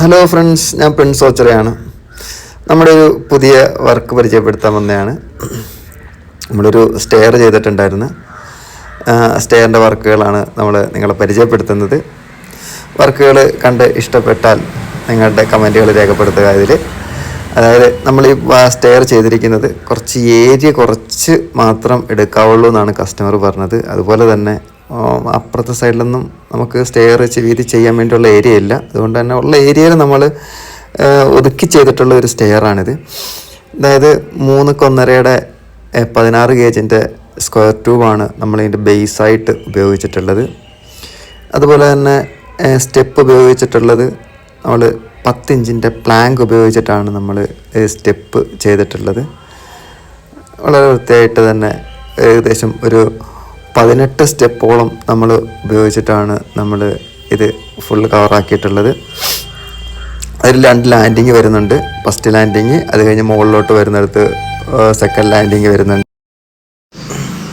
Hello friends, ഞാൻ Prince ഓച്ചറയാണ്. നമ്മുടെ ഒരു പുതിയ വർക്ക് പരിചയപ്പെടുത്താൻ വന്നതാണ്. നമ്മളൊരു സ്റ്റെയർ ചെയ്തിട്ടുണ്ടായിരുന്നു. സ്റ്റെയറിൻ്റെ വർക്കുകളാണ് നിങ്ങളെ പരിചയപ്പെടുത്തുന്നത്. വർക്കുകൾ കണ്ട് ഇഷ്ടപ്പെട്ടാൽ നിങ്ങളുടെ കമൻറ്റുകൾ രേഖപ്പെടുത്തുക. അതായത് നമ്മൾ ഈ സ്റ്റെയർ ചെയ്തിരിക്കുന്നത് കുറച്ച് മാത്രം എടുക്കാവുള്ളൂ എന്നാണ് കസ്റ്റമർ പറഞ്ഞത്. അതുപോലെ തന്നെ അപ്പുറത്തെ സൈഡിലൊന്നും നമുക്ക് സ്റ്റെയർ വീതി ചെയ്യാൻ വേണ്ടിയുള്ള ഏരിയ ഇല്ല. അതുകൊണ്ട് തന്നെ ഉള്ള ഏരിയയിൽ നമ്മൾ ഒതുക്കി ചെയ്തിട്ടുള്ള ഒരു സ്റ്റെയറാണിത്. അതായത് 3.5 16 ഗേജിൻ്റെ സ്ക്വയർ ട്യൂബാണ് നമ്മളിതിൻ്റെ ബേസായിട്ട് ഉപയോഗിച്ചിട്ടുള്ളത്. അതുപോലെ തന്നെ സ്റ്റെപ്പ് ഉപയോഗിച്ചിട്ടുള്ളത് നമ്മൾ 10 ഇഞ്ചിൻ്റെ പ്ലാങ്ക് ഉപയോഗിച്ചിട്ടാണ് നമ്മൾ സ്റ്റെപ്പ് ചെയ്തിട്ടുള്ളത്. വളരെ വൃത്തിയായിട്ട് തന്നെ ഏകദേശം ഒരു 18 സ്റ്റെപ്പോളം നമ്മൾ ഉപയോഗിച്ചിട്ടാണ് നമ്മൾ ഇത് ഫുള്ള് കവറാക്കിയിട്ടുള്ളത്. അതിൽ 2 ലാൻഡിങ് വരുന്നുണ്ട്. ഫസ്റ്റ് ലാൻഡിങ്, അത് കഴിഞ്ഞ് മുകളിലോട്ട് വരുന്നിടത്ത് സെക്കൻഡ് ലാൻഡിങ് വരുന്നുണ്ട്.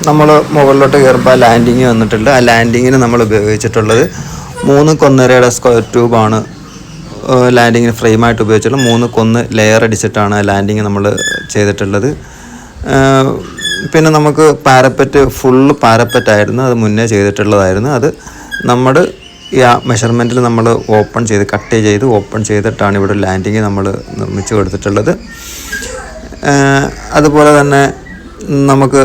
നമ്മൾ മുകളിലോട്ട് കയറുമ്പോൾ ലാൻഡിങ് വന്നിട്ടുണ്ട്. ആ ലാൻഡിങ്ങിന് നമ്മൾ ഉപയോഗിച്ചിട്ടുള്ളത് 3.5 സ്ക്വയർ ട്യൂബാണ് ലാൻഡിങ്ങിന് ഫ്രെയിമായിട്ട് ഉപയോഗിച്ചിട്ടുള്ളത്. 3 ലെയർ അടിച്ചിട്ടാണ് ലാൻഡിങ് നമ്മൾ ചെയ്തിട്ടുള്ളത്. പിന്നെ നമുക്ക് പാരപ്പറ്റ് ഫുള്ള് പാരപ്പറ്റായിരുന്നു, അത് മുന്നേ ചെയ്തിട്ടുള്ളതായിരുന്നു. അത് നമ്മുടെ ഈ മെഷർമെൻറ്റിൽ നമ്മൾ കട്ട് ചെയ്ത് ഓപ്പൺ ചെയ്തിട്ടാണ് ഇവിടെ ലാൻഡിങ് നമ്മൾ നിർമ്മിച്ച് കൊടുത്തിട്ടുള്ളത്. അതുപോലെ തന്നെ നമുക്ക്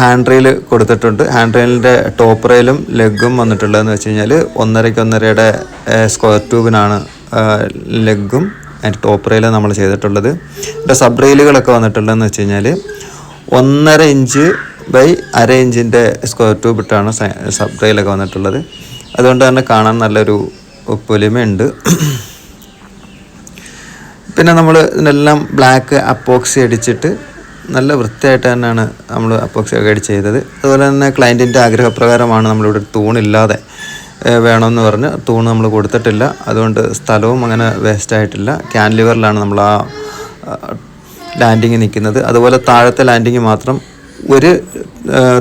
ഹാൻഡ് റെയിൽ കൊടുത്തിട്ടുണ്ട്. ഹാൻഡ് റെയിലിൻ്റെ ടോപ്പ് റെയിലും ലെഗും വന്നിട്ടുള്ളതെന്ന് വെച്ച് കഴിഞ്ഞാൽ 1.5 സ്ക്വയർ ട്യൂബിനാണ് ലെഗും അതിൻ്റെ ടോപ്പ് റെയിലും നമ്മൾ ചെയ്തിട്ടുള്ളത്. ഇതിൻ്റെ സബ് റെയിലുകളൊക്കെ വന്നിട്ടുള്ളതെന്ന് വെച്ച് കഴിഞ്ഞാൽ 1.5 ഇഞ്ച് ബൈ 1/2 ഇഞ്ചിൻ്റെ സ്ക്വയർ ട്യൂബ് ഇട്ടാണ് സബ് റെയിലൊക്കെ വന്നിട്ടുള്ളത്. അതുകൊണ്ട് തന്നെ കാണാൻ നല്ലൊരു പൊലിമയുണ്ട്. പിന്നെ നമ്മൾ ഇതിനെല്ലാം ബ്ലാക്ക് അപ്പോക്സി അടിച്ചിട്ട് നല്ല വൃത്തിയായിട്ട് തന്നെയാണ് നമ്മൾ അപ്പോക്സി ഒക്കെ അടിച്ച് ചെയ്തത്. അതുപോലെ തന്നെ ക്ലയൻറ്റിൻ്റെ ആഗ്രഹപ്രകാരമാണ് നമ്മളിവിടെ തൂണില്ലാതെ വേണമെന്ന് പറഞ്ഞ് തൂണ് നമ്മൾ കൊടുത്തിട്ടില്ല. അതുകൊണ്ട് സ്ഥലവും അങ്ങനെ വേസ്റ്റായിട്ടില്ല. ക്യാൻലിവറിലാണ് നമ്മൾ ആ ലാൻഡിങ് നിൽക്കുന്നത്. അതുപോലെ താഴത്തെ ലാൻഡിങ് മാത്രം ഒരു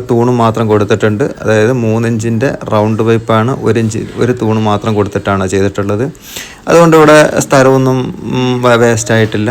തൂണ് മാത്രം കൊടുത്തിട്ടുണ്ട്. അതായത് 3 ഇഞ്ചിൻ്റെ റൗണ്ട് പൈപ്പാണ്, 1 ഇഞ്ച് ഒരു തൂണ് മാത്രം കൊടുത്തിട്ടാണ് ചെയ്തിട്ടുള്ളത്. അതുകൊണ്ട് ഇവിടെ സ്ഥലമൊന്നും വേസ്റ്റായിട്ടില്ല.